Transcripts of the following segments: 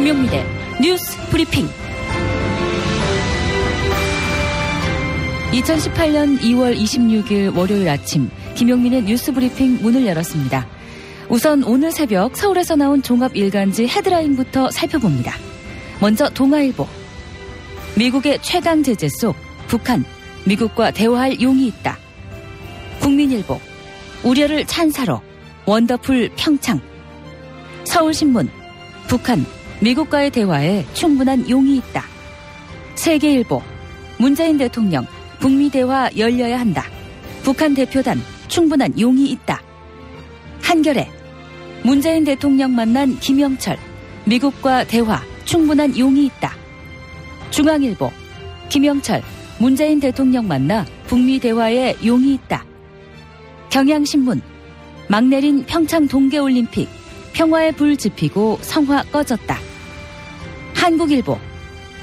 김용민의 뉴스 브리핑. 2018년 2월 26일 월요일 아침 김용민의 뉴스 브리핑 문을 열었습니다. 우선 오늘 새벽 서울에서 나온 종합 일간지 헤드라인부터 살펴봅니다. 먼저 동아일보. 미국의 최강 제재 속 북한, 미국과 대화할 용이 있다. 국민일보. 우려를 찬사로 원더풀 평창. 서울신문. 북한, 미국과의 대화에 충분한 용이 있다. 세계일보. 문재인 대통령, 북미 대화 열려야 한다. 북한 대표단, 충분한 용이 있다. 한겨레. 문재인 대통령 만난 김영철, 미국과 대화, 충분한 용이 있다. 중앙일보. 김영철, 문재인 대통령 만나 북미 대화에 용이 있다. 경향신문. 막 내린 평창 동계올림픽, 평화의 불 지피고 성화 꺼졌다. 한국일보.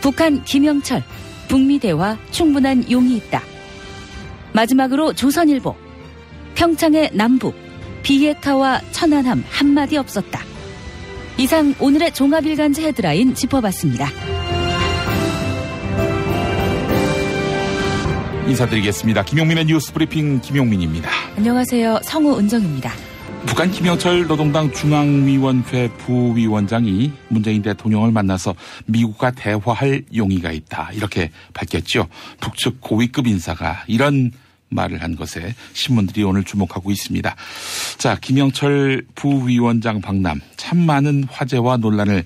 북한 김영철, 북미 대화 충분한 용이 있다. 마지막으로 조선일보. 평창의 남북, 비핵화와 천안함 한마디 없었다. 이상 오늘의 종합일간지 헤드라인 짚어봤습니다. 인사드리겠습니다. 김용민의 뉴스 브리핑 김용민입니다. 안녕하세요. 성우 은정입니다. 북한 김영철 노동당 중앙위원회 부위원장이 문재인 대통령을 만나서 미국과 대화할 용의가 있다. 이렇게 밝혔죠. 북측 고위급 인사가 이런 말을 한 것에 신문들이 오늘 주목하고 있습니다. 자, 김영철 부위원장 방남 참 많은 화제와 논란을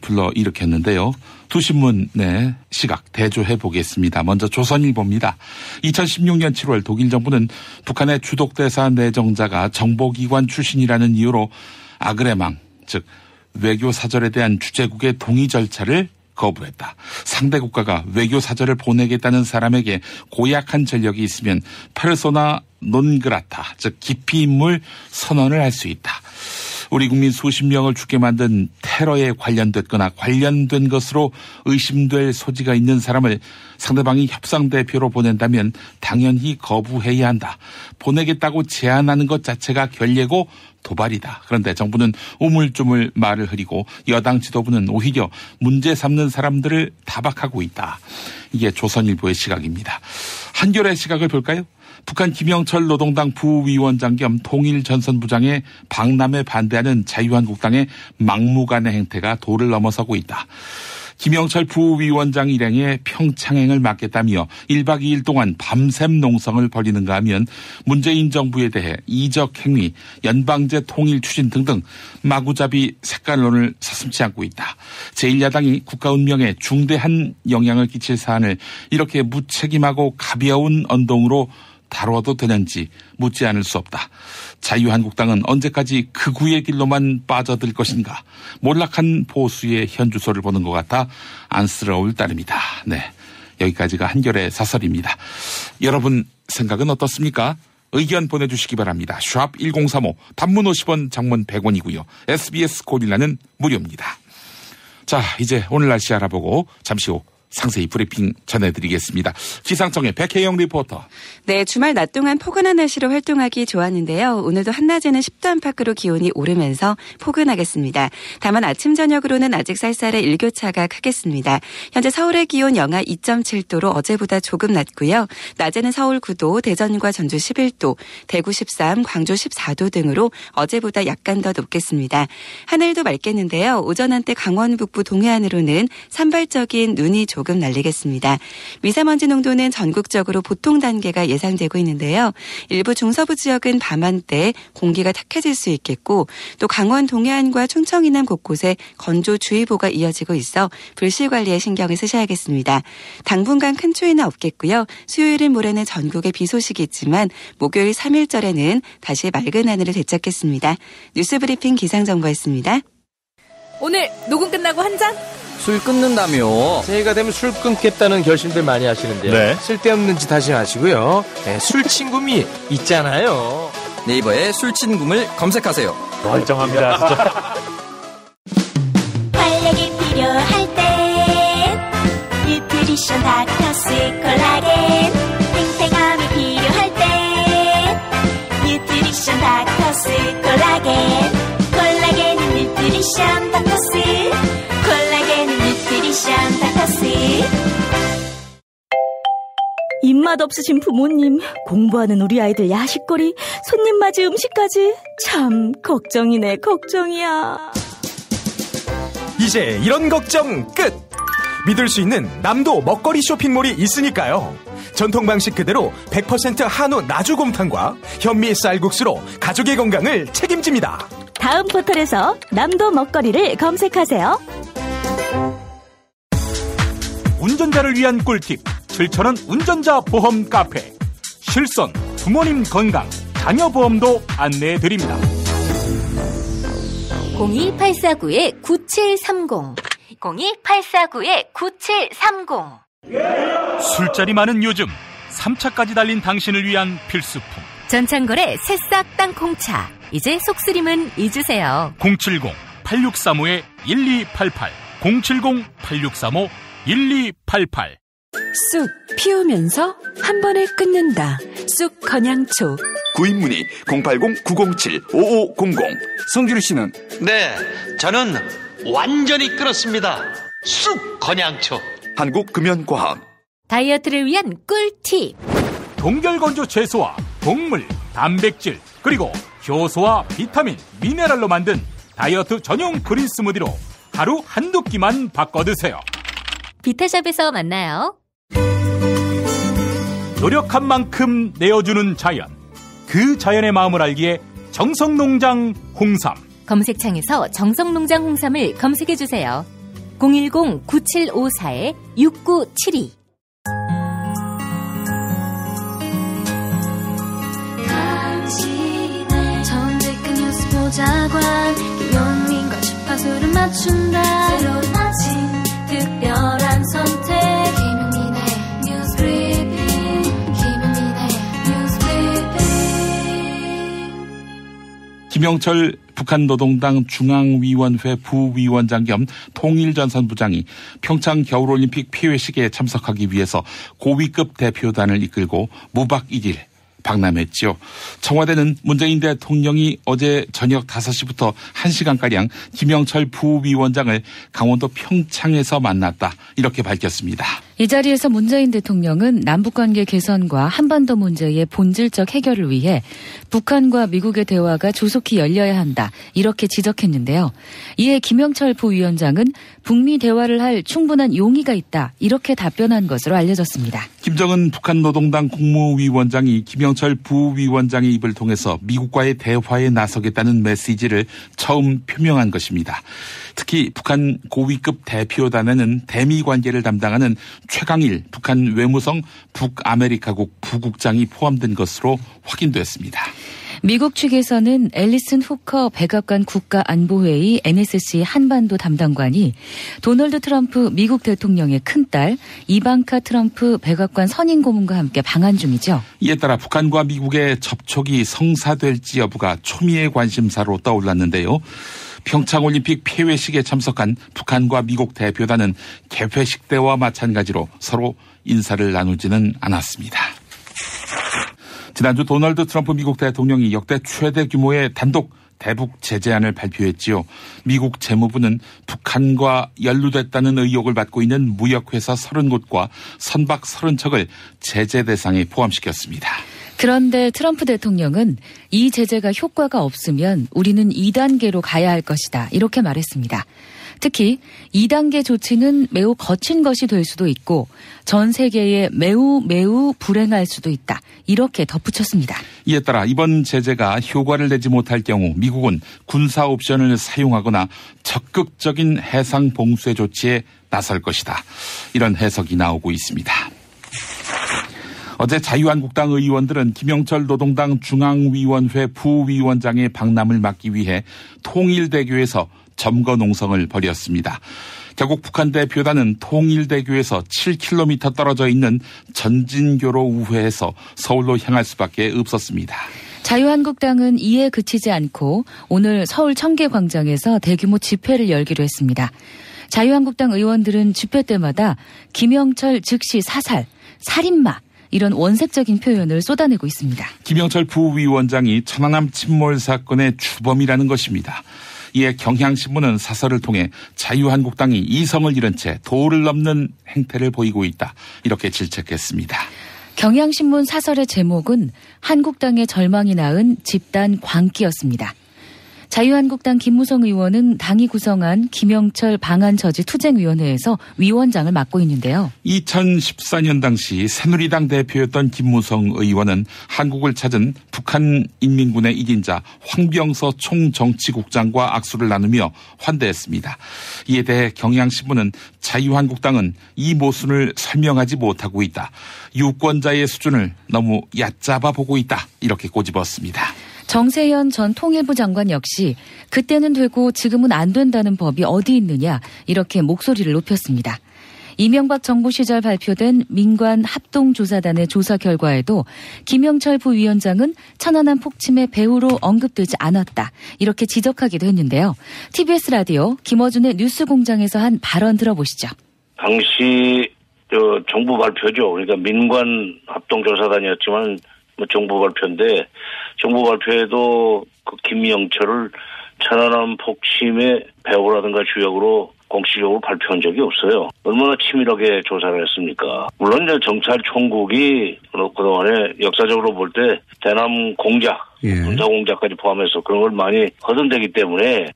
불러일으켰는데요. 두 신문의 시각 대조해 보겠습니다. 먼저 조선일보입니다. 2016년 7월 독일 정부는 북한의 주독대사 내정자가 정보기관 출신이라는 이유로 아그레망, 즉 외교사절에 대한 주재국의 동의 절차를 거부했다. 상대 국가가 외교사절을 보내겠다는 사람에게 고약한 전력이 있으면 페르소나 논그라타, 즉 기피인물 선언을 할 수 있다. 우리 국민 수십 명을 죽게 만든 테러에 관련됐거나 관련된 것으로 의심될 소지가 있는 사람을 상대방이 협상 대표로 보낸다면 당연히 거부해야 한다. 보내겠다고 제안하는 것 자체가 결례고 도발이다. 그런데 정부는 우물쭈물 말을 흐리고 여당 지도부는 오히려 문제 삼는 사람들을 타박하고 있다. 이게 조선일보의 시각입니다. 한겨레 시각을 볼까요? 북한 김영철 노동당 부위원장 겸 통일전선부장의 방남에 반대하는 자유한국당의 막무가내 행태가 도를 넘어서고 있다. 김영철 부위원장 일행의 평창행을 막겠다며 1박 2일 동안 밤샘 농성을 벌이는가 하면 문재인 정부에 대해 이적 행위, 연방제 통일 추진 등등 마구잡이 색깔론을 서슴지 않고 있다. 제1야당이 국가 운명에 중대한 영향을 끼칠 사안을 이렇게 무책임하고 가벼운 언동으로 다뤄도 되는지 묻지 않을 수 없다. 자유한국당은 언제까지 극우의 길로만 빠져들 것인가. 몰락한 보수의 현주소를 보는 것 같아 안쓰러울 따름이다. 네, 여기까지가 한겨레 사설입니다. 여러분 생각은 어떻습니까? 의견 보내주시기 바랍니다. 샵 1035 단문 50원 장문 100원이고요. SBS 고릴라는 무료입니다. 자, 이제 오늘 날씨 알아보고 잠시 후 상세히 브리핑 전해드리겠습니다. 기상청의 백혜영 리포터. 네, 주말 낮 동안 포근한 날씨로 활동하기 좋았는데요. 오늘도 한낮에는 10도 안팎으로 기온이 오르면서 포근하겠습니다. 다만 아침 저녁으로는 아직 쌀쌀해 일교차가 크겠습니다. 현재 서울의 기온 영하 2.7도로 어제보다 조금 낮고요. 낮에는 서울 9도, 대전과 전주 11도, 대구 13, 광주 14도 등으로 어제보다 약간 더 높겠습니다. 하늘도 맑겠는데요. 오전 한때 강원 북부 동해안으로는 산발적인 눈이 조금 날리겠습니다. 미세먼지 농도는 전국적으로 보통 단계가 예상되고 있는데요. 일부 중서부 지역은 밤한때 공기가 탁해질 수 있겠고 또 강원 동해안과 충청 이남 곳곳에 건조주의보가 이어지고 있어 불씨 관리에 신경을 쓰셔야겠습니다. 당분간 큰 추위는 없겠고요. 수요일은 모레는 전국에 비 소식이 있지만 목요일 3일절에는 다시 맑은 하늘을 되찾겠습니다. 뉴스브리핑 기상정보였습니다. 오늘 녹음 끝나고 한 잔? 술 끊는다며. 새해가 되면 술 끊겠다는 결심들 많이 하시는데요. 네. 쓸데없는 짓 하지 마시고요. 네, 술친구미 있잖아요. 네이버에 술친구를 검색하세요. 멀쩡합니다. 진짜. 활력이 필요할 땐 뉴트리션 닥터스 콜라겐. 탱탱함이 필요할 땐 뉴트리션 닥터스 콜라겐. 콜라겐은 뉴트리션 닥터스 콜라겐. 입맛 없으신 부모님, 공부하는 우리 아이들 야식거리, 손님 맞이 음식까지 참 걱정이네, 걱정이야. 이제 이런 걱정 끝! 믿을 수 있는 남도 먹거리 쇼핑몰이 있으니까요. 전통 방식 그대로 100% 한우 나주곰탕과 현미 쌀국수로 가족의 건강을 책임집니다. 다음 포털에서 남도 먹거리를 검색하세요. 운전자를 위한 꿀팁 7,000원 운전자 보험 카페. 실손, 부모님 건강, 자녀 보험도 안내해드립니다. 02849-9730 02849-9730 술자리 많은 요즘 3차까지 달린 당신을 위한 필수품 전창걸의 새싹 땅콩차. 이제 속쓰림은 잊으세요. 070-8635-1288 070-8635-1288 쑥 피우면서 한 번에 끊는다. 쑥 건양초. 구입문의 080-907-5500. 성규리 씨는? 네, 저는 완전히 끊었습니다. 쑥 건양초. 한국금연과학. 다이어트를 위한 꿀팁. 동결건조 채소와 동물, 단백질, 그리고 효소와 비타민, 미네랄로 만든 다이어트 전용 그린 스무디로 하루 한두 끼만 바꿔 드세요. 비타샵에서 만나요. 노력한 만큼 내어주는 자연. 그 자연의 마음을 알기에 정성농장 홍삼. 검색창에서 정성농장 홍삼을 검색해주세요. 010-9754-6972 정직한 뉴스 보자관 김용민과 주파수를 맞춘다. 새로운 아침 특별한 선택 김용민의 뉴스 브리핑. 김용민의 뉴스 브리핑. 김영철 북한 노동당 중앙위원회 부위원장 겸 통일전선부장이 평창 겨울올림픽 폐회식에 참석하기 위해서 고위급 대표단을 이끌고 무박 1일 박람했죠. 청와대는 문재인 대통령이 어제 저녁 5시부터 1시간가량 김영철 부위원장을 강원도 평창에서 만났다, 이렇게 밝혔습니다. 이 자리에서 문재인 대통령은 남북관계 개선과 한반도 문제의 본질적 해결을 위해 북한과 미국의 대화가 조속히 열려야 한다, 이렇게 지적했는데요. 이에 김영철 부위원장은 북미 대화를 할 충분한 용의가 있다, 이렇게 답변한 것으로 알려졌습니다. 김정은 북한 노동당 국무위원장이 김영철 부위원장의 입을 통해서 미국과의 대화에 나서겠다는 메시지를 처음 표명한 것입니다. 특히 북한 고위급 대표단에는 대미 관계를 담당하는 최강일 북한 외무성 북아메리카국 부국장이 포함된 것으로 확인됐습니다. 미국 측에서는 앨리슨 후커 백악관 국가안보회의 NSC 한반도 담당관이 도널드 트럼프 미국 대통령의 큰딸 이방카 트럼프 백악관 선임 고문과 함께 방한 중이죠. 이에 따라 북한과 미국의 접촉이 성사될지 여부가 초미의 관심사로 떠올랐는데요. 평창올림픽 폐회식에 참석한 북한과 미국 대표단은 개회식 때와 마찬가지로 서로 인사를 나누지는 않았습니다. 지난주 도널드 트럼프 미국 대통령이 역대 최대 규모의 단독 대북 제재안을 발표했지요. 미국 재무부는 북한과 연루됐다는 의혹을 받고 있는 무역회사 30곳과 선박 30척을 제재 대상에 포함시켰습니다. 그런데 트럼프 대통령은 이 제재가 효과가 없으면 우리는 2단계로 가야 할 것이다, 이렇게 말했습니다. 특히 2단계 조치는 매우 거친 것이 될 수도 있고 전 세계에 매우 불행할 수도 있다, 이렇게 덧붙였습니다. 이에 따라 이번 제재가 효과를 내지 못할 경우 미국은 군사 옵션을 사용하거나 적극적인 해상 봉쇄 조치에 나설 것이다, 이런 해석이 나오고 있습니다. 어제 자유한국당 의원들은 김영철 노동당 중앙위원회 부위원장의 방남을 막기 위해 통일대교에서 점거 농성을 벌였습니다. 결국 북한 대표단은 통일대교에서 7km 떨어져 있는 전진교로 우회해서 서울로 향할 수밖에 없었습니다. 자유한국당은 이에 그치지 않고 오늘 서울 청계광장에서 대규모 집회를 열기로 했습니다. 자유한국당 의원들은 집회 때마다 김영철 즉시 사살, 살인마, 이런 원색적인 표현을 쏟아내고 있습니다. 김영철 부위원장이 천안함 침몰 사건의 주범이라는 것입니다. 이에 경향신문은 사설을 통해 자유한국당이 이성을 잃은 채 도를 넘는 행태를 보이고 있다, 이렇게 질책했습니다. 경향신문 사설의 제목은 한국당의 절망이 낳은 집단 광기였습니다. 자유한국당 김무성 의원은 당이 구성한 김영철 방한저지 투쟁위원회에서 위원장을 맡고 있는데요. 2014년 당시 새누리당 대표였던 김무성 의원은 한국을 찾은 북한 인민군의 1인자 황병서 총정치국장과 악수를 나누며 환대했습니다. 이에 대해 경향신문은 자유한국당은 이 모순을 설명하지 못하고 있다. 유권자의 수준을 너무 얕잡아 보고 있다. 이렇게 꼬집었습니다. 정세현 전 통일부 장관 역시 그때는 되고 지금은 안 된다는 법이 어디 있느냐 이렇게 목소리를 높였습니다. 이명박 정부 시절 발표된 민관 합동조사단의 조사 결과에도 김영철 부위원장은 천안함 폭침의 배후로 언급되지 않았다 이렇게 지적하기도 했는데요. TBS 라디오 김어준의 뉴스공장에서 한 발언 들어보시죠. 당시 정부 발표죠. 그러니까 민관 합동조사단이었지만 정부 발표인데 정부 발표에도 그 김영철을 천안함 폭침의 배후라든가 주역으로 공식적으로 발표한 적이 없어요. 얼마나 치밀하게 조사를 했습니까? 물론 이제 경찰총국이 그동안에 역사적으로 볼 때 대남 공작, 군사 공작까지 포함해서 그런 걸 많이 허전되기 때문에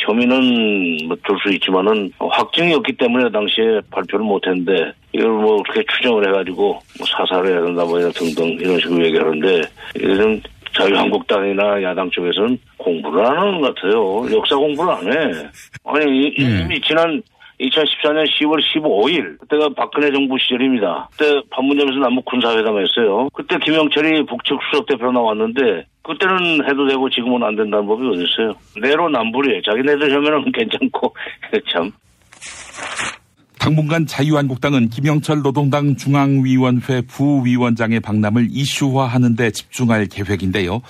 혐의는 둘 수 있지만은 확증이 없기 때문에 당시에 발표를 못했는데 이걸 뭐 어떻게 추정을 해가지고 뭐 사살을 해야 된다 뭐 등등 이런 식으로 얘기하는데 이런 자유한국당이나 야당 쪽에서는 공부를 안 하는 것 같아요. 역사 공부를 안 해. 아니 이미 지난 2014년 10월 15일 그때가 박근혜 정부 시절입니다. 그때 판문점에서 남북 군사회담을 했어요. 그때 김영철이 북측 수석대표로 나왔는데 그때는 해도 되고 지금은 안 된다는 법이 어디 있어요. 내로남불이에요. 자기네들 혐의는 괜찮고 참. 당분간 자유한국당은 김영철 노동당 중앙위원회 부위원장의 방남을 이슈화하는 데 집중할 계획인데요.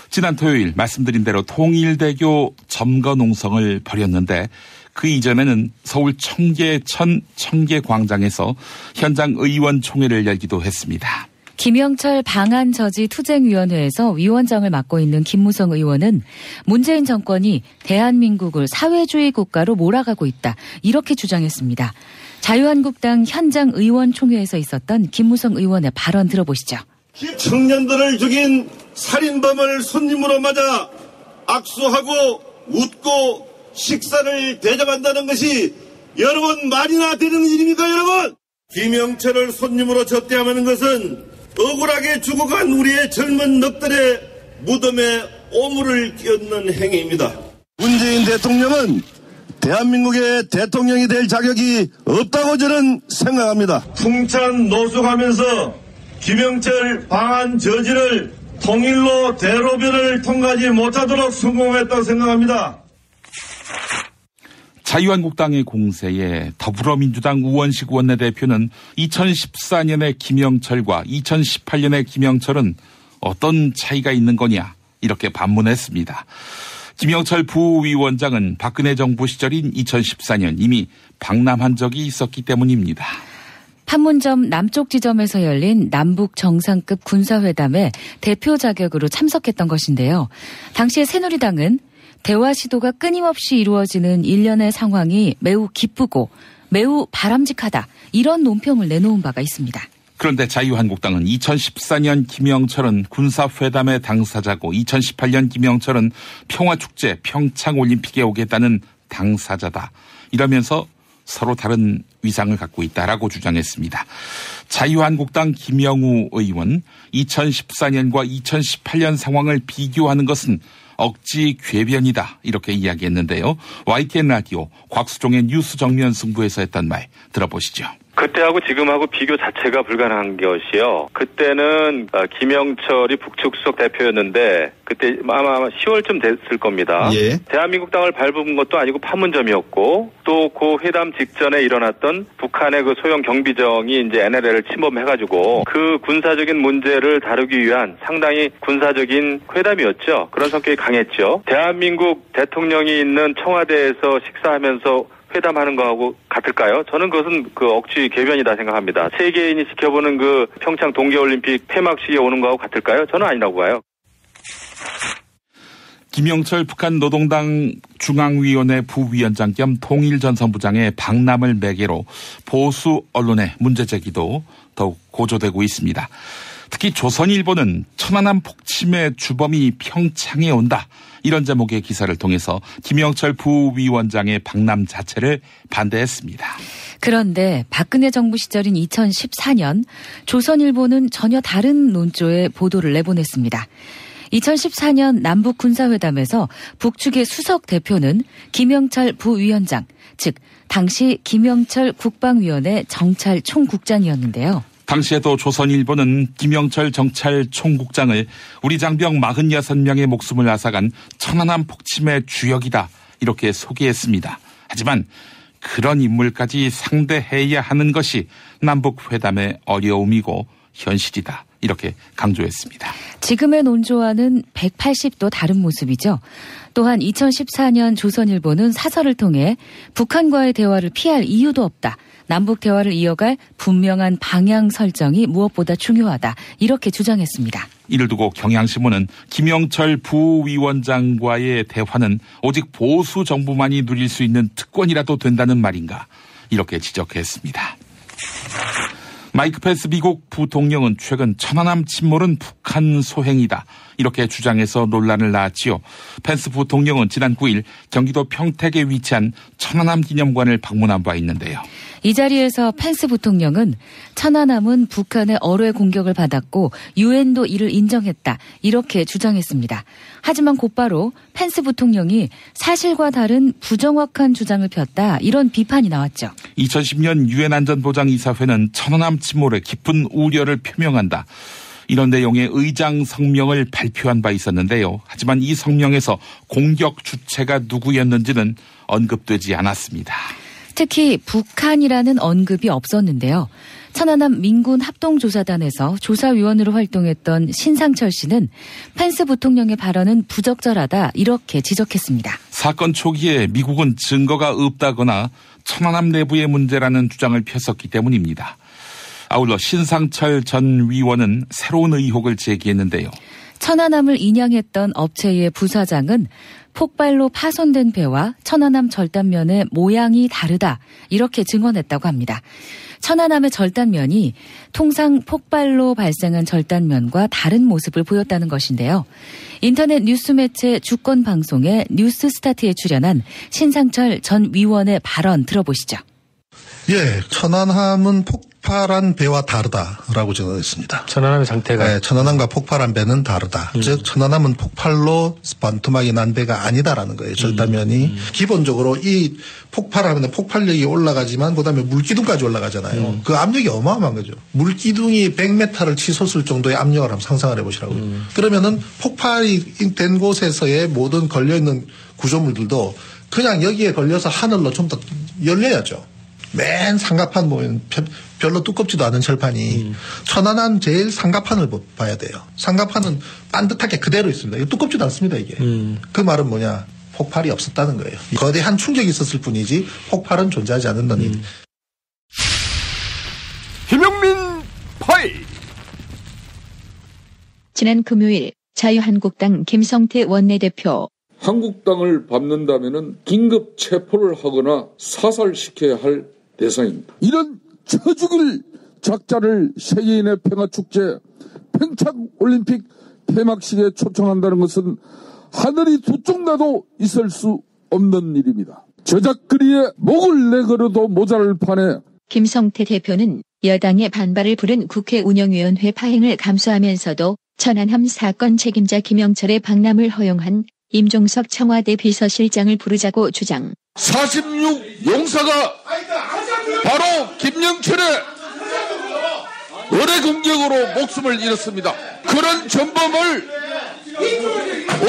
지난 토요일 말씀드린 대로 통일대교 점거농성을 벌였는데 그 이전에는 서울 청계천 청계광장에서 현장 의원총회를 열기도 했습니다. 김영철 방한저지 투쟁위원회에서 위원장을 맡고 있는 김무성 의원은 문재인 정권이 대한민국을 사회주의 국가로 몰아가고 있다 이렇게 주장했습니다. 자유한국당 현장 의원총회에서 있었던 김무성 의원의 발언 들어보시죠. 청년들을 죽인 살인범을 손님으로 맞아 악수하고 웃고 식사를 대접한다는 것이 여러분 말이나 되는 일입니까 여러분? 김영철을 손님으로 접대하는 것은 억울하게 죽어간 우리의 젊은 넋들의 무덤에 오물을 끼얹는 행위입니다. 문재인 대통령은 대한민국의 대통령이 될 자격이 없다고 저는 생각합니다. 풍찬 노숙하면서 김영철 방한 저지를 통일로 대로변을 통과하지 못하도록 성공했다고 생각합니다. 자유한국당의 공세에 더불어민주당 우원식 원내대표는 2014년의 김영철과 2018년의 김영철은 어떤 차이가 있는 거냐 이렇게 반문했습니다. 김영철 부위원장은 박근혜 정부 시절인 2014년 이미 방남한 적이 있었기 때문입니다. 판문점 남쪽 지점에서 열린 남북 정상급 군사회담에 대표 자격으로 참석했던 것인데요. 당시에 새누리당은 대화 시도가 끊임없이 이루어지는 일련의 상황이 매우 기쁘고 매우 바람직하다 이런 논평을 내놓은 바가 있습니다. 그런데 자유한국당은 2014년 김영철은 군사회담의 당사자고 2018년 김영철은 평화축제 평창올림픽에 오겠다는 당사자다. 이러면서 서로 다른 위상을 갖고 있다라고 주장했습니다. 자유한국당 김영우 의원 2014년과 2018년 상황을 비교하는 것은 억지 궤변이다 이렇게 이야기했는데요. YTN 라디오 곽수종의 뉴스 정면 승부에서 했던 말 들어보시죠. 그때하고 지금하고 비교 자체가 불가능한 것이요. 그때는 김영철이 북측 수석 대표였는데 그때 아마 10월쯤 됐을 겁니다. 예. 대한민국 땅을 밟은 것도 아니고 판문점이었고 또 그 회담 직전에 일어났던 북한의 그 소형 경비정이 이제 NLL을 침범해가지고 그 군사적인 문제를 다루기 위한 상당히 군사적인 회담이었죠. 그런 성격이 강했죠. 대한민국 대통령이 있는 청와대에서 식사하면서 회담하는 거하고 같을까요? 저는 그것은 그 억지 궤변이다 생각합니다. 세계인이 지켜보는 그 평창 동계올림픽 폐막식에 오는 거하고 같을까요? 저는 아니라고 봐요. 김영철 북한 노동당 중앙위원회 부위원장 겸 통일전선부장의 방남을 매개로 보수 언론의 문제 제기도 더욱 고조되고 있습니다. 특히 조선일보는 천안함 폭침의 주범이 평창에 온다. 이런 제목의 기사를 통해서 김영철 부위원장의 방남 자체를 반대했습니다. 그런데 박근혜 정부 시절인 2014년 조선일보는 전혀 다른 논조의 보도를 내보냈습니다. 2014년 남북 군사회담에서 북측의 수석 대표는 김영철 부위원장, 즉 당시 김영철 국방위원회 정찰총국장이었는데요. 당시에도 조선일보는 김영철 정찰총국장을 우리 장병 46명의 목숨을 앗아간 천안함 폭침의 주역이다 이렇게 소개했습니다. 하지만 그런 인물까지 상대해야 하는 것이 남북회담의 어려움이고 현실이다 이렇게 강조했습니다. 지금의 논조와는 180도 다른 모습이죠. 또한 2014년 조선일보는 사설을 통해 북한과의 대화를 피할 이유도 없다. 남북 대화를 이어갈 분명한 방향 설정이 무엇보다 중요하다. 이렇게 주장했습니다. 이를 두고 경향신문은 김영철 부위원장과의 대화는 오직 보수 정부만이 누릴 수 있는 특권이라도 된다는 말인가 이렇게 지적했습니다. 마이크 펜스 미국 부통령은 최근 천안함 침몰은 북한 소행이다 이렇게 주장해서 논란을 낳았지요. 펜스 부통령은 지난 9일 경기도 평택에 위치한 천안함 기념관을 방문한 바 있는데요. 이 자리에서 펜스 부통령은 천안함은 북한의 어뢰 공격을 받았고 유엔도 이를 인정했다 이렇게 주장했습니다. 하지만 곧바로 펜스 부통령이 사실과 다른 부정확한 주장을 폈다 이런 비판이 나왔죠. 2010년 유엔 안전보장이사회는 천안함 침몰에 깊은 우려를 표명한다. 이런 내용의 의장 성명을 발표한 바 있었는데요. 하지만 이 성명에서 공격 주체가 누구였는지는 언급되지 않았습니다. 특히 북한이라는 언급이 없었는데요. 천안함 민군 합동조사단에서 조사위원으로 활동했던 신상철 씨는 펜스 부통령의 발언은 부적절하다 이렇게 지적했습니다. 사건 초기에 미국은 증거가 없다거나 천안함 내부의 문제라는 주장을 폈었기 때문입니다. 아울러 신상철 전 위원은 새로운 의혹을 제기했는데요. 천안함을 인양했던 업체의 부사장은 폭발로 파손된 배와 천안함 절단면의 모양이 다르다 이렇게 증언했다고 합니다. 천안함의 절단면이 통상 폭발로 발생한 절단면과 다른 모습을 보였다는 것인데요. 인터넷 뉴스 매체 주권방송의 뉴스스타트에 출연한 신상철 전 위원의 발언 들어보시죠. 예, 천안함은 폭발한 배와 다르다라고 증언했습니다. 천안함의 상태가? 네, 천안함과 폭발한 배는 다르다. 즉 천안함은 폭발로 반토막이 난 배가 아니다라는 거예요. 절단면이. 기본적으로 이 폭발하면 폭발력이 올라가지만 그다음에 물기둥까지 올라가잖아요. 그 압력이 어마어마한 거죠. 물기둥이 100m를 치솟을 정도의 압력을 한번 상상을 해보시라고요. 그러면은 폭발이 된 곳에서의 모든 걸려있는 구조물들도 그냥 여기에 걸려서 하늘로 좀 더 열려야죠. 맨 상가판 보면 별로 두껍지도 않은 철판이 천안함 제일 상가판을 봐야 돼요. 상가판은 반듯하게 그대로 있습니다. 이거 두껍지도 않습니다, 이게. 그 말은 뭐냐? 폭발이 없었다는 거예요. 거대한 충격이 있었을 뿐이지 폭발은 존재하지 않는다니. 김용민 파일. 지난 금요일 자유한국당 김성태 원내대표. 한국당을 밟는다면은 긴급 체포를 하거나 사살시켜야 할 대상입니다. 이런 쳐죽일 작자를 세계인의 평화축제 평창올림픽 폐막식에 초청한다는 것은 하늘이 두 쪽 나도 있을 수 없는 일입니다. 저작거리에 목을 내걸어도 모자랄 판에 김성태 대표는 여당의 반발을 부른 국회 운영위원회 파행을 감수하면서도 천안함 사건 책임자 김영철의 방남을 허용한 임종석 청와대 비서실장을 부르자고 주장. 46 용사가 바로 김영철의 어뢰 공격으로 목숨을 잃었습니다. 그런 전범을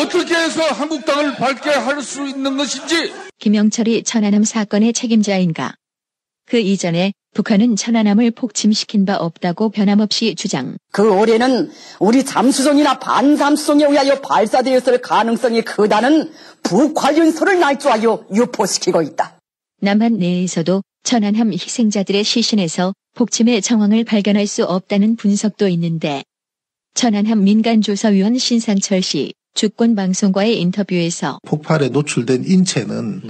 어떻게 해서 한국당을 밟게 할 수 있는 것인지. 김영철이 천안함 사건의 책임자인가? 그 이전에 북한은 천안함을 폭침시킨 바 없다고 변함없이 주장. 그 어뢰는 우리 잠수정이나 반잠수정에 의하여 발사되었을 가능성이 크다는 북관련설을 날조하여 유포시키고 있다. 남한 내에서도 천안함 희생자들의 시신에서 폭침의 정황을 발견할 수 없다는 분석도 있는데 천안함 민간조사위원 신상철 씨. 주권방송과의 인터뷰에서 폭발에 노출된 인체는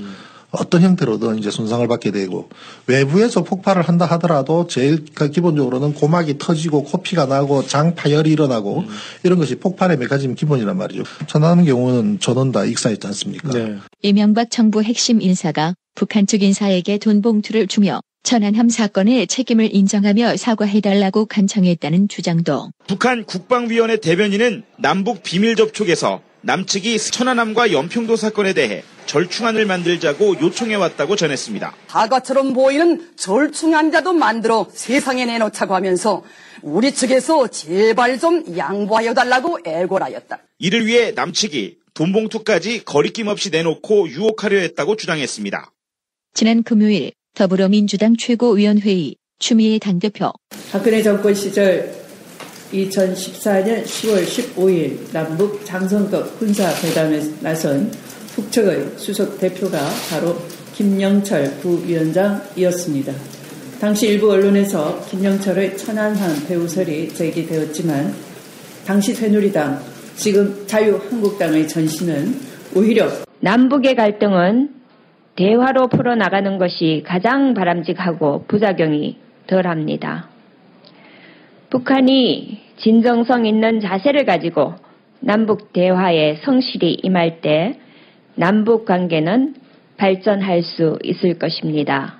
어떤 형태로든 이제 손상을 받게 되고 외부에서 폭발을 한다 하더라도 제일 기본적으로는 고막이 터지고 코피가 나고 장 파열이 일어나고 이런 것이 폭발의 메커니즘 기본이란 말이죠. 천안함 경우는 전원 다 익사했지 않습니까? 네. 이명박 정부 핵심 인사가 북한 측 인사에게 돈 봉투를 주며 천안함 사건의 책임을 인정하며 사과해달라고 간청했다는 주장도. 북한 국방위원회 대변인은 남북 비밀 접촉에서 남측이 천안함과 연평도 사건에 대해 절충안을 만들자고 요청해왔다고 전했습니다. 사과처럼 보이는 절충안이라도 만들어 세상에 내놓자고 하면서 우리 측에서 제발 좀 양보하여달라고 애걸하였다. 이를 위해 남측이 돈봉투까지 거리낌 없이 내놓고 유혹하려 했다고 주장했습니다. 지난 금요일 더불어민주당 최고위원회의 추미애 당대표. 박근혜 정권 시절 2014년 10월 15일 남북 장성급 군사회담에 나선 북측의 수석 대표가 바로 김영철 부위원장이었습니다. 당시 일부 언론에서 김영철의 천안함 배후설이 제기되었지만 당시 새누리당, 지금 자유한국당의 전신은 오히려 남북의 갈등은 대화로 풀어나가는 것이 가장 바람직하고 부작용이 덜합니다. 북한이 진정성 있는 자세를 가지고 남북 대화에 성실히 임할 때 남북 관계는 발전할 수 있을 것입니다.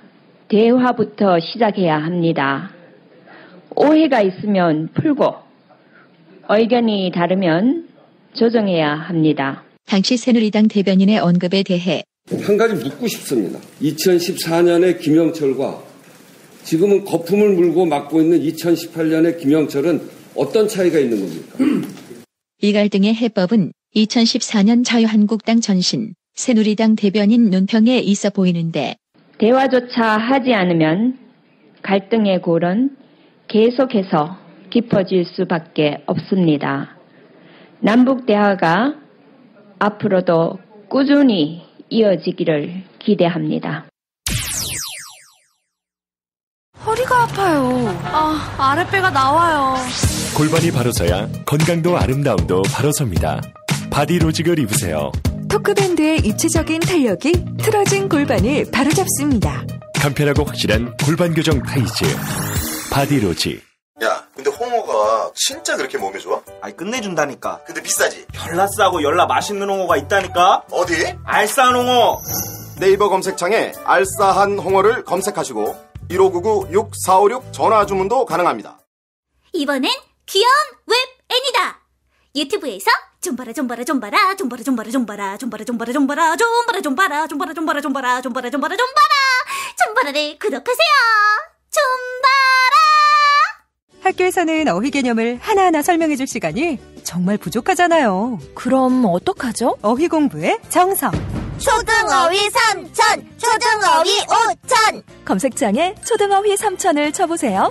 대화부터 시작해야 합니다. 오해가 있으면 풀고 의견이 다르면 조정해야 합니다. 당시 새누리당 대변인의 언급에 대해 한 가지 묻고 싶습니다. 2014년의 김영철과 지금은 거품을 물고 맡고 있는 2018년의 김영철은 어떤 차이가 있는 겁니까? 이 갈등의 해법은 2014년 자유한국당 전신 새누리당 대변인 논평에 있어 보이는데 대화조차 하지 않으면 갈등의 골은 계속해서 깊어질 수밖에 없습니다. 남북 대화가 앞으로도 꾸준히 이어지기를 기대합니다. 허리가 아파요. 아랫배가 나와요. 골반이 바로 서야 건강도 아름다움도 바로 섭니다. 바디로직을 입으세요. 토크밴드의 입체적인 탄력이 틀어진 골반을 바로잡습니다. 간편하고 확실한 골반 교정 타이즈 바디로직. 야, 근데 홍어가 진짜 그렇게 몸에 좋아? 아니 끝내준다니까. 근데 비싸지? 열나 싸고 열나 맛있는 홍어가 있다니까. 어디? 알싸한 홍어. 네이버 검색창에 알싸한 홍어를 검색하시고 1599-6456 전화 주문도 가능합니다. 이번엔 귀여운 웹 애니다. 유튜브에서 좀봐라 좀봐라 좀봐라 좀봐라 좀봐라 좀봐라 좀봐라 좀봐라 좀봐라 좀봐라 좀봐라 좀봐라 좀봐라 좀봐라 좀봐라 좀봐라 좀봐라를 구독하세요. 좀봐라. 학교에서는 어휘 개념을 하나하나 설명해줄 시간이 정말 부족하잖아요. 그럼 어떡하죠? 어휘 공부의 정석. 초등어휘 3천, 초등어휘 5천. 검색창에 초등어휘 3천을 쳐보세요.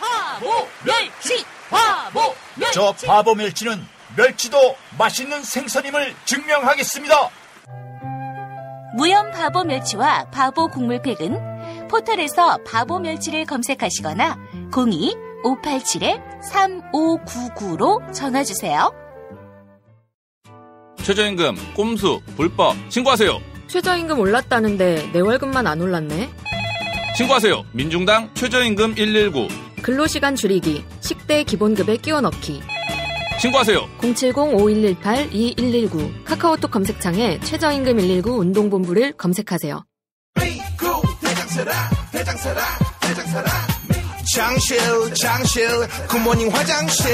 바보 멸치, 바보 멸치. 저 바보 멸치는 멸치도 맛있는 생선임을 증명하겠습니다. 무염 바보 멸치와 바보 국물팩은 포털에서 바보 멸치를 검색하시거나 02-587-3599로 전화주세요. 최저임금, 꼼수, 불법 신고하세요. 최저임금 올랐다는데 내 월급만 안 올랐네. 신고하세요. 민중당 최저임금 119. 근로시간 줄이기, 식대 기본급에 끼워 넣기. 신고하세요. 070-5118-2119 카카오톡 검색창에 최저임금 119 운동본부를 검색하세요. 장실 굿모닝 화장실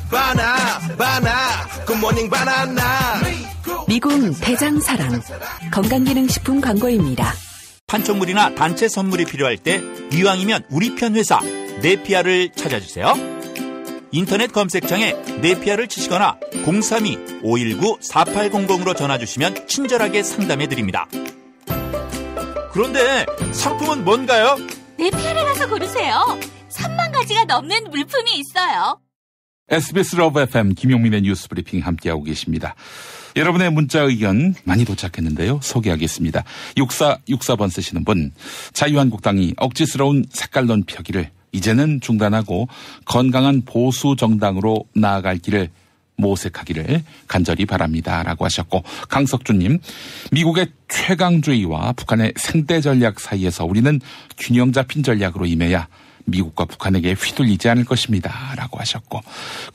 바나 굿모닝 바나나. 미궁 대장사랑 건강기능식품 광고입니다. 판촉물이나 단체 선물이 필요할 때 이왕이면 우리 편 회사 네피아를 찾아주세요. 인터넷 검색창에 네피아를 치시거나 032-519-4800으로 전화주시면 친절하게 상담해드립니다. 그런데 상품은 뭔가요? 네피아를 가서 고르세요. 3만 가지가 넘는 물품이 있어요. SBS 러브 FM 김용민의 뉴스 브리핑 함께하고 계십니다. 여러분의 문자 의견 많이 도착했는데요. 소개하겠습니다. 6464번 쓰시는 분, 자유한국당이 억지스러운 색깔론 펴기를 이제는 중단하고 건강한 보수 정당으로 나아갈 길을 모색하기를 간절히 바랍니다. 라고 하셨고, 강석주님, 미국의 최강주의와 북한의 생대 전략 사이에서 우리는 균형 잡힌 전략으로 임해야 미국과 북한에게 휘둘리지 않을 것입니다. 라고 하셨고,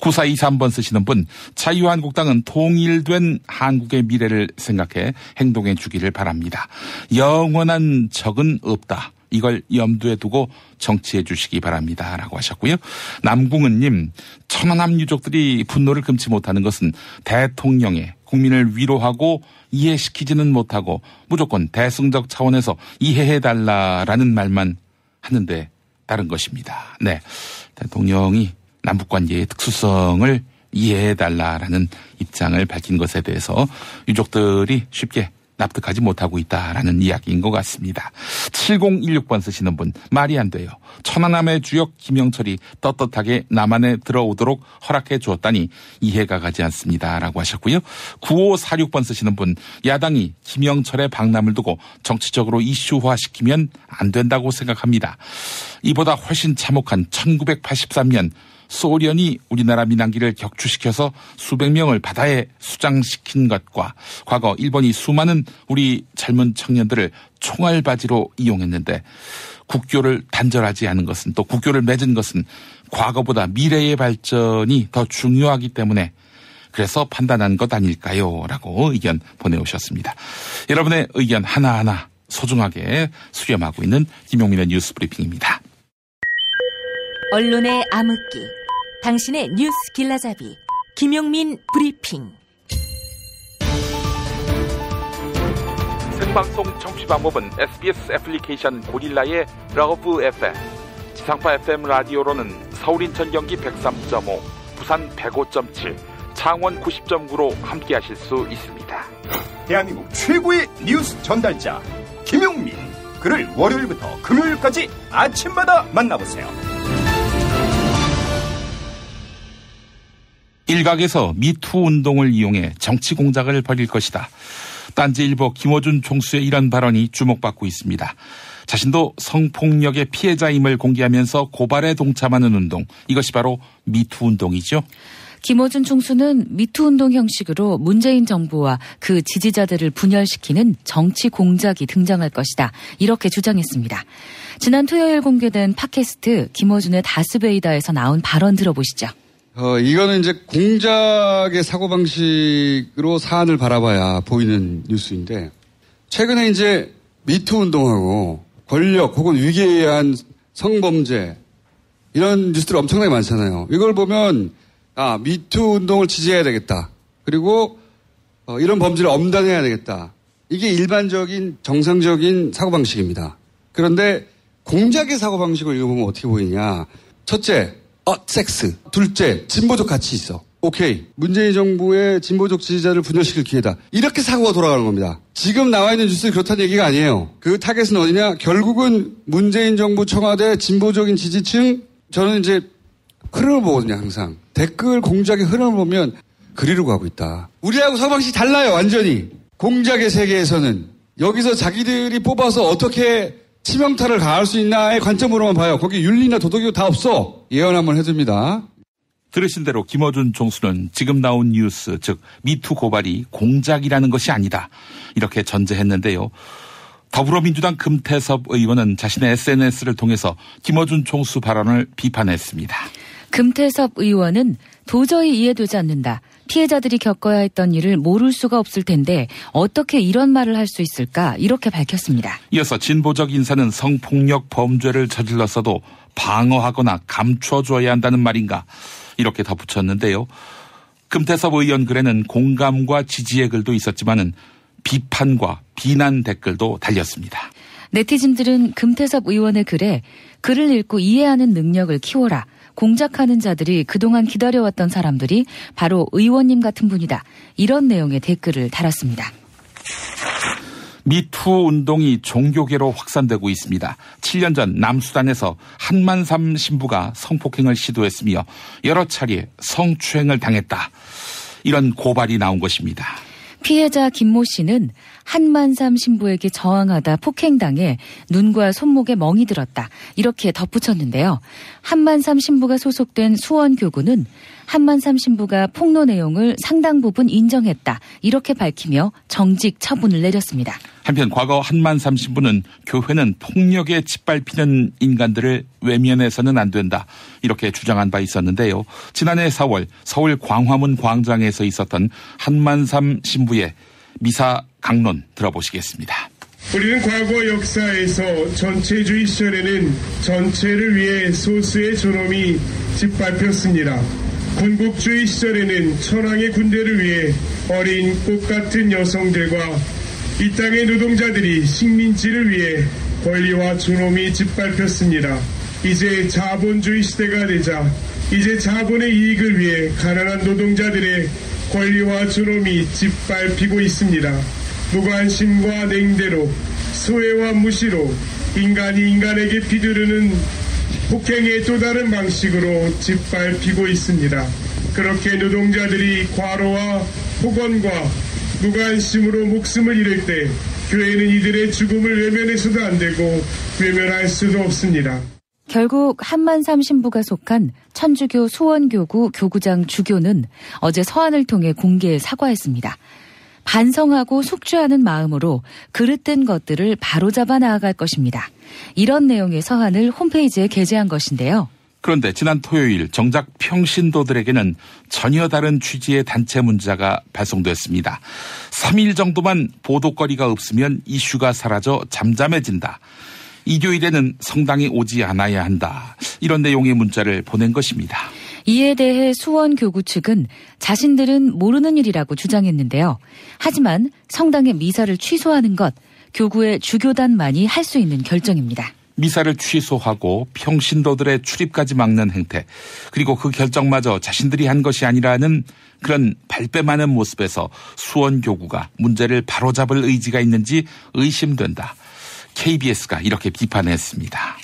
9423번 쓰시는 분, 자유한국당은 통일된 한국의 미래를 생각해 행동해 주기를 바랍니다. 영원한 적은 없다. 이걸 염두에 두고 정치해 주시기 바랍니다. 라고 하셨고요. 남궁은님, 천안함 유족들이 분노를 금치 못하는 것은 대통령의 국민을 위로하고 이해시키지는 못하고 무조건 대승적 차원에서 이해해달라라는 말만 하는데 다른 것입니다. 네, 대통령이 남북관계의 특수성을 이해해달라라는 입장을 밝힌 것에 대해서 유족들이 쉽게 납득하지 못하고 있다라는 이야기인 것 같습니다. 7016번 쓰시는 분, 말이 안 돼요. 천안함의 주역 김영철이 떳떳하게 남한에 들어오도록 허락해 주었다니 이해가 가지 않습니다. 라고 하셨고요. 9546번 쓰시는 분, 야당이 김영철의 방남을 두고 정치적으로 이슈화시키면 안 된다고 생각합니다. 이보다 훨씬 참혹한 1983년 소련이 우리나라 민항기를 격추시켜서 수백 명을 바다에 수장시킨 것과 과거 일본이 수많은 우리 젊은 청년들을 총알바지로 이용했는데 국교를 단절하지 않은 것은, 또 국교를 맺은 것은 과거보다 미래의 발전이 더 중요하기 때문에 그래서 판단한 것 아닐까요? 라고 의견 보내오셨습니다. 여러분의 의견 하나하나 소중하게 수렴하고 있는 김용민의 뉴스 브리핑입니다. 언론의 암흑기, 당신의 뉴스 길라잡이, 김용민 브리핑. 생방송 청취 방법은 SBS 애플리케이션 고릴라의 러브 FM, 지상파 FM 라디오로는 서울 인천 경기 103.5, 부산 105.7, 창원 90.9로 함께하실 수 있습니다. 대한민국 최고의 뉴스 전달자 김용민, 그를 월요일부터 금요일까지 아침마다 만나보세요. 일각에서 미투 운동을 이용해 정치 공작을 벌일 것이다. 딴지일보 김어준 총수의 이런 발언이 주목받고 있습니다. 자신도 성폭력의 피해자임을 공개하면서 고발에 동참하는 운동, 이것이 바로 미투 운동이죠. 김어준 총수는 미투 운동 형식으로 문재인 정부와 그 지지자들을 분열시키는 정치 공작이 등장할 것이다, 이렇게 주장했습니다. 지난 토요일 공개된 팟캐스트 김어준의 다스베이다에서 나온 발언 들어보시죠. 이거는 이제 공작의 사고방식으로 사안을 바라봐야 보이는 뉴스인데, 최근에 이제 미투 운동하고 권력 혹은 위기에 의한 성범죄, 이런 뉴스들이 엄청나게 많잖아요. 이걸 보면, 미투 운동을 지지해야 되겠다. 그리고, 이런 범죄를 엄단해야 되겠다. 이게 일반적인 정상적인 사고방식입니다. 그런데 공작의 사고방식을 읽어보면 어떻게 보이냐. 첫째, 섹스. 둘째, 진보적 가치 있어. 오케이. 문재인 정부의 진보적 지지자를 분열시킬 기회다. 이렇게 사고가 돌아가는 겁니다. 지금 나와 있는 뉴스는 그렇다는 얘기가 아니에요. 그 타겟은 어디냐? 결국은 문재인 정부 청와대 진보적인 지지층, 저는 이제 흐름을 보거든요, 항상. 댓글 공작의 흐름을 보면 그리로 가고 있다. 우리하고 사고방식이 달라요, 완전히. 공작의 세계에서는. 여기서 자기들이 뽑아서 어떻게 치명타를 가할 수 있나의 관점으로만 봐요. 거기 윤리나 도덕이 다 없어. 예언 한번 해줍니다. 들으신 대로 김어준 총수는 지금 나온 뉴스, 즉 미투 고발이 공작이라는 것이 아니다, 이렇게 전제했는데요. 더불어민주당 금태섭 의원은 자신의 SNS를 통해서 김어준 총수 발언을 비판했습니다. 금태섭 의원은 도저히 이해되지 않는다. 피해자들이 겪어야 했던 일을 모를 수가 없을 텐데 어떻게 이런 말을 할 수 있을까, 이렇게 밝혔습니다. 이어서 진보적 인사는 성폭력 범죄를 저질렀어도 방어하거나 감춰줘야 한다는 말인가, 이렇게 덧붙였는데요. 금태섭 의원 글에는 공감과 지지의 글도 있었지만은 비판과 비난 댓글도 달렸습니다. 네티즌들은 금태섭 의원의 글에 글을 읽고 이해하는 능력을 키워라, 공작하는 자들이 그동안 기다려왔던 사람들이 바로 의원님 같은 분이다, 이런 내용의 댓글을 달았습니다. 미투 운동이 종교계로 확산되고 있습니다. 7년 전 남수단에서 한만삼 신부가 성폭행을 시도했으며 여러 차례 성추행을 당했다, 이런 고발이 나온 것입니다. 피해자 김모 씨는 한만삼 신부에게 저항하다 폭행당해 눈과 손목에 멍이 들었다. 이렇게 덧붙였는데요. 한만삼 신부가 소속된 수원교구는 한만삼 신부가 폭로 내용을 상당 부분 인정했다. 이렇게 밝히며 정직 처분을 내렸습니다. 한편 과거 한만삼 신부는 교회는 폭력에 짓밟히는 인간들을 외면해서는 안 된다. 이렇게 주장한 바 있었는데요. 지난해 4월 서울 광화문 광장에서 있었던 한만삼 신부의 미사 강론 들어보시겠습니다. 우리는 과거 역사에서 전체주의 시절에는 전체를 위해 소수의 존엄이 짓밟혔습니다. 군국주의 시절에는 천황의 군대를 위해 어린 꽃같은 여성들과 이 땅의 노동자들이 식민지를 위해 권리와 존엄이 짓밟혔습니다. 이제 자본주의 시대가 되자 이제 자본의 이익을 위해 가난한 노동자들의 권리와 존엄이 짓밟히고 있습니다. 무관심과 냉대로 소외와 무시로 인간이 인간에게 비두르는 폭행의 또 다른 방식으로 짓밟히고 있습니다. 그렇게 노동자들이 과로와 폭언과 무관심으로 목숨을 잃을 때 교회는 이들의 죽음을 외면해서도 안 되고 외면할 수도 없습니다. 결국 한만삼 신부가 속한 천주교 수원교구 교구장 주교는 어제 서한을 통해 공개 사과했습니다. 반성하고 숙주하는 마음으로 그릇된 것들을 바로잡아 나아갈 것입니다. 이런 내용의 서한을 홈페이지에 게재한 것인데요. 그런데 지난 토요일 정작 평신도들에게는 전혀 다른 취지의 단체 문자가 발송됐습니다. 3일 정도만 보도거리가 없으면 이슈가 사라져 잠잠해진다. 일요일에는 성당에 오지 않아야 한다. 이런 내용의 문자를 보낸 것입니다. 이에 대해 수원교구 측은 자신들은 모르는 일이라고 주장했는데요. 하지만 성당의 미사를 취소하는 것, 교구의 주교단만이 할 수 있는 결정입니다. 미사를 취소하고 평신도들의 출입까지 막는 행태, 그리고 그 결정마저 자신들이 한 것이 아니라는 그런 발뺌하는 모습에서 수원교구가 문제를 바로잡을 의지가 있는지 의심된다. KBS가 이렇게 비판했습니다.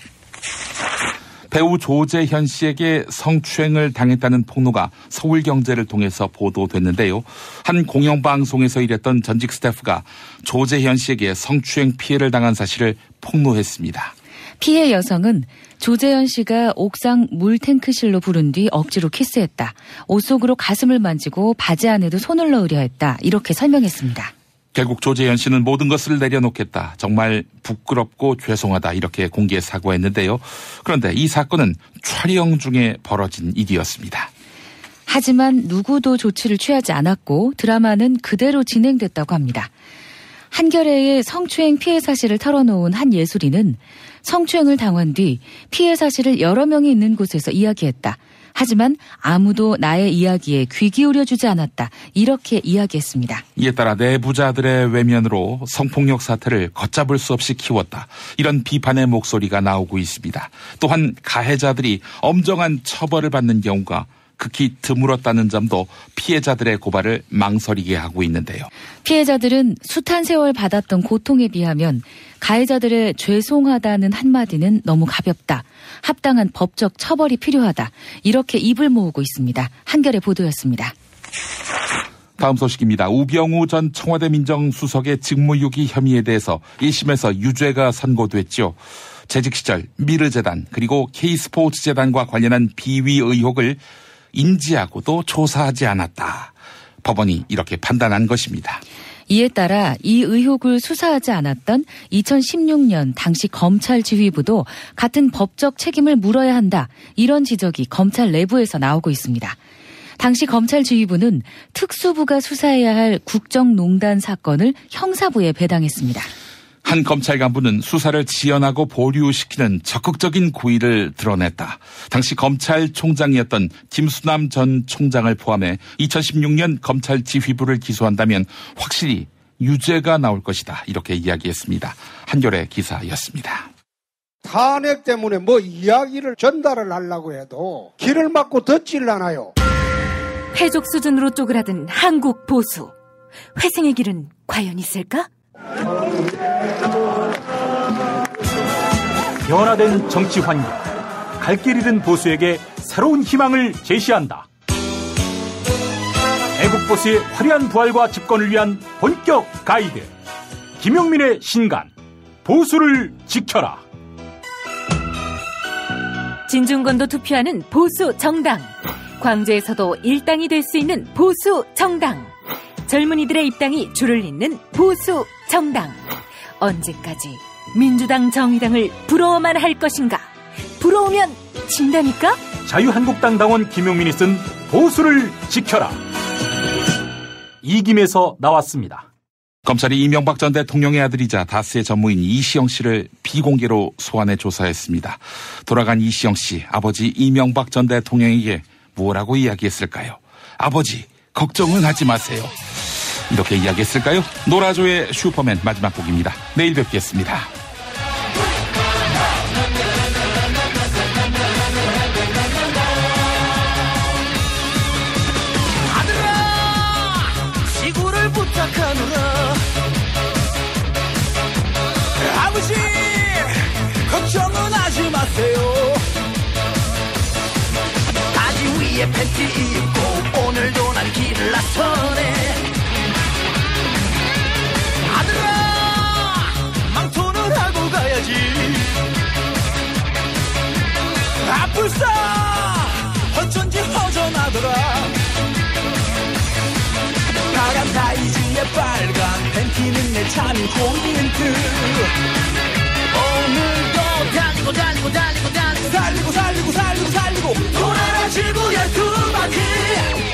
배우 조재현 씨에게 성추행을 당했다는 폭로가 서울경제를 통해서 보도됐는데요. 한 공영방송에서 일했던 전직 스태프가 조재현 씨에게 성추행 피해를 당한 사실을 폭로했습니다. 피해 여성은 조재현 씨가 옥상 물탱크실로 부른 뒤 억지로 키스했다. 옷 속으로 가슴을 만지고 바지 안에도 손을 넣으려 했다. 이렇게 설명했습니다. 결국 조재현 씨는 모든 것을 내려놓겠다. 정말 부끄럽고 죄송하다. 이렇게 공개 사과했는데요. 그런데 이 사건은 촬영 중에 벌어진 일이었습니다. 하지만 누구도 조치를 취하지 않았고 드라마는 그대로 진행됐다고 합니다. 한겨레의 성추행 피해 사실을 털어놓은 한 예술인은 성추행을 당한 뒤 피해 사실을 여러 명이 있는 곳에서 이야기했다. 하지만 아무도 나의 이야기에 귀 기울여주지 않았다. 이렇게 이야기했습니다. 이에 따라 내부자들의 외면으로 성폭력 사태를 걷잡을 수 없이 키웠다. 이런 비판의 목소리가 나오고 있습니다. 또한 가해자들이 엄정한 처벌을 받는 경우가 극히 드물었다는 점도 피해자들의 고발을 망설이게 하고 있는데요. 피해자들은 숱한 세월 받았던 고통에 비하면 가해자들의 죄송하다는 한마디는 너무 가볍다. 합당한 법적 처벌이 필요하다. 이렇게 입을 모으고 있습니다. 한겨레 보도였습니다. 다음 소식입니다. 우병우 전 청와대 민정수석의 직무유기 혐의에 대해서 1심에서 유죄가 선고됐죠. 재직 시절 미르재단 그리고 K스포츠재단과 관련한 비위 의혹을 인지하고도 조사하지 않았다. 법원이 이렇게 판단한 것입니다. 이에 따라 이 의혹을 수사하지 않았던 2016년 당시 검찰 지휘부도 같은 법적 책임을 물어야 한다. 이런 지적이 검찰 내부에서 나오고 있습니다. 당시 검찰 지휘부는 특수부가 수사해야 할 국정농단 사건을 형사부에 배당했습니다. 한 검찰 간부는 수사를 지연하고 보류시키는 적극적인 고의를 드러냈다. 당시 검찰총장이었던 김수남 전 총장을 포함해 2016년 검찰 지휘부를 기소한다면 확실히 유죄가 나올 것이다. 이렇게 이야기했습니다. 한겨레 기사였습니다. 탄핵 때문에 뭐 이야기를 전달을 하려고 해도 길을 막고 듣질라나요. 해족 수준으로 쪼그라든 한국 보수. 회생의 길은 과연 있을까? 변화된 정치 환경, 갈 길 잃은 보수에게 새로운 희망을 제시한다. 애국 보수의 화려한 부활과 집권을 위한 본격 가이드, 김용민의 신간 보수를 지켜라. 진중권도 투표하는 보수 정당. 광주에서도 일당이 될 수 있는 보수 정당. 젊은이들의 입당이 줄을 잇는 보수 정당. 언제까지 민주당 정의당을 부러워만 할 것인가? 부러우면 진다니까? 자유한국당 당원 김용민이 쓴 보수를 지켜라. 이김에서 나왔습니다. 검찰이 이명박 전 대통령의 아들이자 다스의 전무인 이시영 씨를 비공개로 소환해 조사했습니다. 돌아간 이시영 씨 아버지 이명박 전 대통령에게 뭐라고 이야기했을까요? 아버지, 걱정은 하지 마세요. 이렇게 이야기했을까요? 노라조의 슈퍼맨 마지막 곡입니다. 내일 뵙겠습니다. 지구를 부탁하노라. 아버지 걱정은 하지 마세요. 바지 위에 팬티 입고 오늘도 난 길을 나서네. 아들아 망토는 하고 가야지. 아플싸 어쩐지 허전하더라. 파란 다이즈에 빨간 팬티는 내 참이 포인트. 오늘도 달리고 달리고 달리고 달리고 달리고 달리고 달리고 달리고 돌아라 지구의 두 바퀴.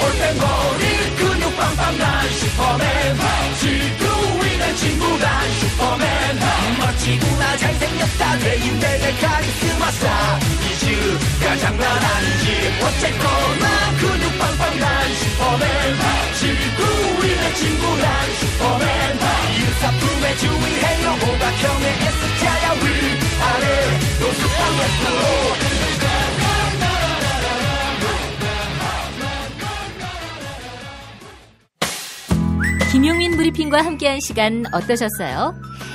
올빼머리 근육 빵빵 난 슈퍼맨. 지구 위의 친구 난 슈퍼맨. 멋지구나 잘생겼다 대인배 내 카리스마 스타. 이즈가 장난 아니지. 어쨌거나 근육 빵빵 난 슈퍼맨. 지구 위의 친구 난 슈퍼맨. 유사품에 주의해요. 오각형의 S자야 위아래 노수방에서. 김용민 브리핑과 함께한 시간 어떠셨어요?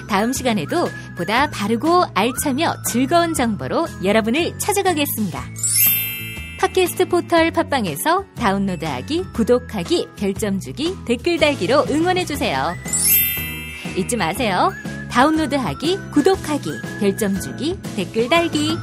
다음 시간에도 보다 바르고 알차며 즐거운 정보로 여러분을 찾아가겠습니다. 팟캐스트 포털 팟빵에서 다운로드하기, 구독하기, 별점 주기, 댓글 달기로 응원해주세요. 잊지 마세요. 다운로드하기, 구독하기, 별점 주기, 댓글 달기.